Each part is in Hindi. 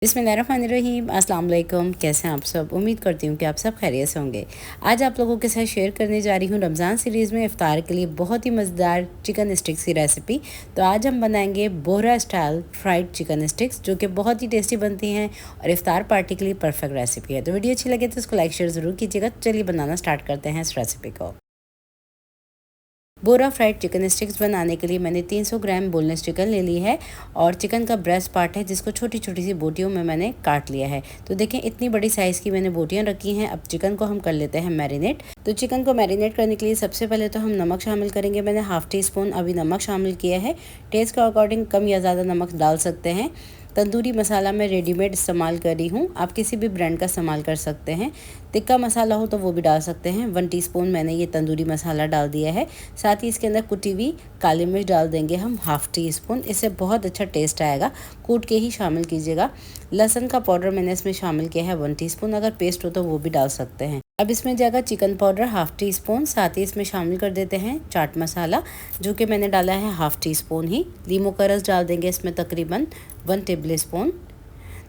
बिस्मिल्लाहिर्रहमानिर्रहीम, अस्सलाम वालेकुम। कैसे हैं आप सब? उम्मीद करती हूँ कि आप सब खैरियत से होंगे। आज आप लोगों के साथ शेयर करने जा रही हूँ रमज़ान सीरीज़ में इफ़्तार के लिए बहुत ही मज़ेदार चिकन स्टिक्स की रेसिपी। तो आज हम बनाएंगे Bohra style fried chicken sticks, जो कि बहुत ही टेस्टी बनती हैं और इफ़्तार पार्टी के लिए परफेक्ट रेसिपी है। तो वीडियो अच्छी लगे तो इसको लाइक शेयर ज़रूर कीजिएगा। चलिए बनाना स्टार्ट करते हैं इस रेसिपी को। बोरा फ्राइड चिकन स्टिक्स बनाने के लिए मैंने 300 ग्राम बोनलेस चिकन ले ली है और चिकन का ब्रेस्ट पार्ट है जिसको छोटी छोटी सी बोटियों में मैंने काट लिया है। तो देखें इतनी बड़ी साइज़ की मैंने बोटियां रखी हैं। अब चिकन को हम कर लेते हैं मैरिनेट। तो चिकन को मैरिनेट करने के लिए सबसे पहले तो हम नमक शामिल करेंगे। मैंने हाफ़ टी स्पून अभी नमक शामिल किया है। टेस्ट के अकॉर्डिंग कम या ज़्यादा नमक डाल सकते हैं। तंदूरी मसाला मैं रेडीमेड इस्तेमाल कर रही हूँ, आप किसी भी ब्रांड का इस्तेमाल कर सकते हैं। तिक्का मसाला हो तो वो भी डाल सकते हैं। 1 टीस्पून मैंने ये तंदूरी मसाला डाल दिया है। साथ ही इसके अंदर कुटी हुई काली मिर्च डाल देंगे हम हाफ़ टी स्पून। इससे बहुत अच्छा टेस्ट आएगा, कूट के ही शामिल कीजिएगा। लहसुन का पाउडर मैंने इसमें शामिल किया है 1 टीस्पून, अगर पेस्ट हो तो वो भी डाल सकते हैं। अब इसमें जाएगा chicken powder half tea spoon. साथ ही इसमें शामिल कर देते हैं चाट मसाला, जो कि मैंने डाला है हाफ़ टी स्पून ही। लीमू का रस डाल देंगे इसमें तकरीबन 1 टेबल स्पून।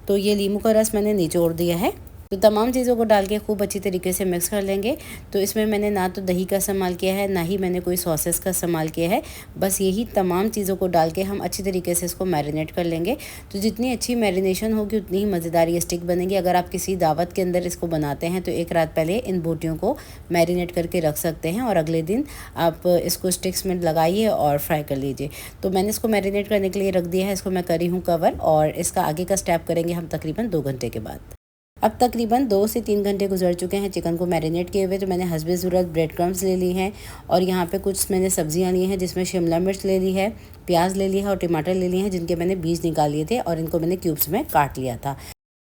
तो ये लीमू का रस मैंने निचोड़ दिया है। तो तमाम चीज़ों को डाल के खूब अच्छी तरीके से मिक्स कर लेंगे। तो इसमें मैंने ना तो दही का इस्तेमाल किया है, ना ही मैंने कोई सॉसेस का इस्तेमाल किया है। बस यही तमाम चीज़ों को डाल के हम अच्छी तरीके से इसको मैरिनेट कर लेंगे। तो जितनी अच्छी मैरिनेशन होगी उतनी ही मज़ेदार ये स्टिक बनेगी। अगर आप किसी दावत के अंदर इसको बनाते हैं तो एक रात पहले इन बोटियों को मैरिनेट करके रख सकते हैं और अगले दिन आप इसको स्टिक्स में लगाइए और फ्राई कर लीजिए। तो मैंने इसको मैरिनेट करने के लिए रख दिया है। इसको मैं करी हूँ कवर, और इसका आगे का स्टेप करेंगे हम तकरीबन 2 घंटे के बाद। अब तकरीबन 2 से 3 घंटे गुजर चुके हैं चिकन को मैरिनेट किए हुए। तो मैंने हस्बे ज़रूरत ब्रेड क्रम्स ले ली हैं और यहाँ पे कुछ मैंने सब्जियाँ ली हैं, जिसमें शिमला मिर्च ले ली है, प्याज ले लिया है और टमाटर ले लिए हैं, जिनके मैंने बीज निकाल लिए थे और इनको मैंने क्यूब्स में काट लिया था।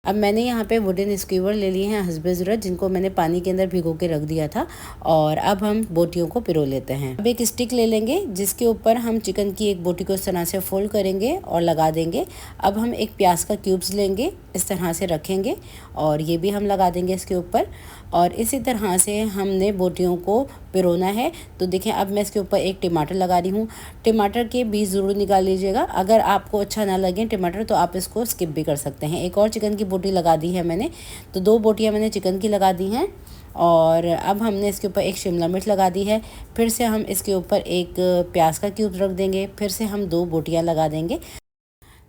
अब मैंने यहाँ पे वुडन स्क्यूवर ले लिए हैं हस्बे ज़रूरत, जिनको मैंने पानी के अंदर भिगो के रख दिया था। और अब हम बोटियों को पिरो लेते हैं। अब एक स्टिक ले लेंगे जिसके ऊपर हम चिकन की एक बोटी को इस तरह से फोल्ड करेंगे और लगा देंगे। अब हम एक प्याज का क्यूब्स लेंगे, इस तरह से रखेंगे और ये भी हम लगा देंगे इसके ऊपर। और इसी तरह से हमने बोटियों को पिरोना है। तो देखें अब मैं इसके ऊपर एक टमाटर लगा रही हूँ। टमाटर के बीज ज़रूर निकाल लीजिएगा। अगर आपको अच्छा ना लगे टमाटर तो आप इसको स्किप भी कर सकते हैं। एक और चिकन की बोटी लगा दी है मैंने। तो 2 बोटियाँ मैंने चिकन की लगा दी हैं और अब हमने इसके ऊपर एक शिमला मिर्च लगा दी है। फिर से हम इसके ऊपर एक प्याज का क्यूब रख देंगे। फिर से हम 2 बोटियाँ लगा देंगे।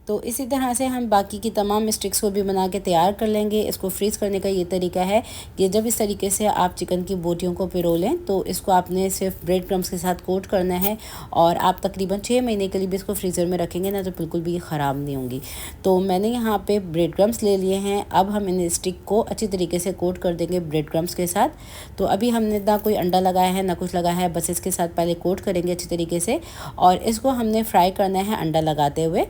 तो इसी तरह से हम बाकी की तमाम स्टिक्स को भी बना के तैयार कर लेंगे। इसको फ्रीज़ करने का ये तरीका है कि जब इस तरीके से आप चिकन की बोटियों को पिरो लें तो इसको आपने सिर्फ ब्रेड क्रम्स के साथ कोट करना है और आप तकरीबन 6 महीने के लिए भी इसको फ्रीज़र में रखेंगे ना तो बिल्कुल भी ख़राब नहीं होंगी। तो मैंने यहाँ पे ब्रेड क्रम्स ले लिए हैं। अब हम इन स्टिक को अच्छी तरीके से कोट कर देंगे ब्रेड क्रम्स के साथ। तो अभी हमने ना कोई अंडा लगाया है ना कुछ लगाया है, बस इसके साथ पहले कोट करेंगे अच्छी तरीके से और इसको हमने फ्राई करना है अंडा लगाते हुए।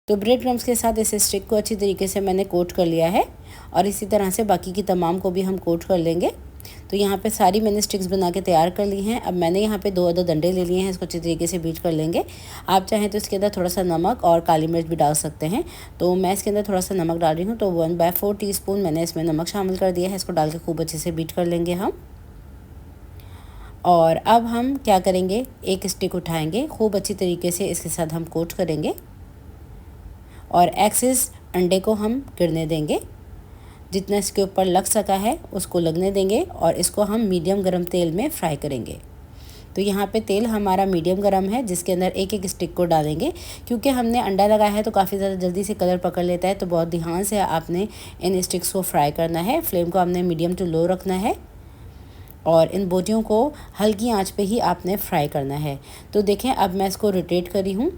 तो ब्रेड क्रम्स के साथ इस स्टिक को अच्छी तरीके से मैंने कोट कर लिया है और इसी तरह से बाकी की तमाम को भी हम कोट कर लेंगे। तो यहाँ पे सारी मैंने स्टिक्स बना के तैयार कर ली हैं। अब मैंने यहाँ पे 2 अदद अंडे ले लिए हैं, इसको अच्छी तरीके से बीट कर लेंगे। आप चाहें तो इसके अंदर थोड़ा सा नमक और काली मिर्च भी डाल सकते हैं। तो मैं इसके अंदर थोड़ा सा नमक डाल रही हूँ। तो 1/4 टीस्पून मैंने इसमें नमक शामिल कर दिया है। इसको डाल के खूब अच्छे से बीट कर लेंगे हम। और अब हम क्या करेंगे, एक स्टिक उठाएँगे, खूब अच्छी तरीके से इसके साथ हम कोट करेंगे और एक्सेस अंडे को हम गिरने देंगे। जितना इसके ऊपर लग सका है उसको लगने देंगे और इसको हम मीडियम गरम तेल में फ्राई करेंगे। तो यहाँ पे तेल हमारा मीडियम गरम है, जिसके अंदर एक एक स्टिक को डालेंगे। क्योंकि हमने अंडा लगाया है तो काफ़ी ज़्यादा जल्दी से कलर पकड़ लेता है, तो बहुत ध्यान से आपने इन स्टिक्स को फ्राई करना है। फ्लेम को आपने मीडियम टू लो रखना है और इन बोटियों को हल्की आँच पर ही आपने फ्राई करना है। तो देखें अब मैं इसको रोटेट करी हूँ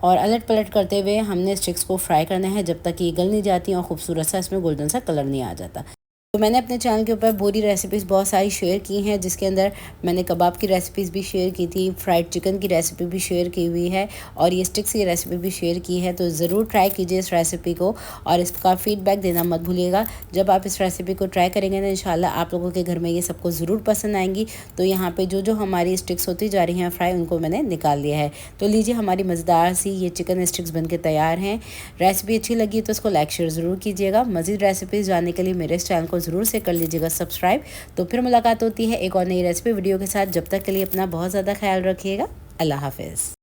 और अलट पलट करते हुए हमने स्टिक्स को फ्राई करना है जब तक ये गल नहीं जाती और खूबसूरत सा इसमें गोल्डन सा कलर नहीं आ जाता। तो मैंने अपने चैनल के ऊपर बोरी रेसिपीज़ बहुत सारी शेयर की हैं, जिसके अंदर मैंने कबाब की रेसिपीज़ भी शेयर की थी, फ्राइड चिकन की रेसिपी भी शेयर की हुई है और ये स्टिक्स की रेसिपी भी शेयर की है। तो ज़रूर ट्राई कीजिए इस रेसिपी को और इसका फ़ीडबैक देना मत भूलिएगा। जब आप इस रेसिपी को ट्राई करेंगे ना इंशाल्लाह आप लोगों के घर में ये सबको ज़रूर पसंद आएंगी। तो यहाँ पर जो हमारी स्टिक्स होती जा रही हैं फ्राई, उनको मैंने निकाल लिया है। तो लीजिए हमारी मज़ेदार सी ये चिकन स्टिक्स बन के तैयार हैं। रेसिपी अच्छी लगी तो इसको लाइक शेयर ज़रूर कीजिएगा। मज़ीद रेसिपीज़ जानने के लिए मेरे इस चैनल को ज़रूर से कर लीजिएगा सब्सक्राइब। तो फिर मुलाकात होती है एक और नई रेसिपी वीडियो के साथ। जब तक के लिए अपना बहुत ज़्यादा ख्याल रखिएगा। अल्लाह हाफ़िज़।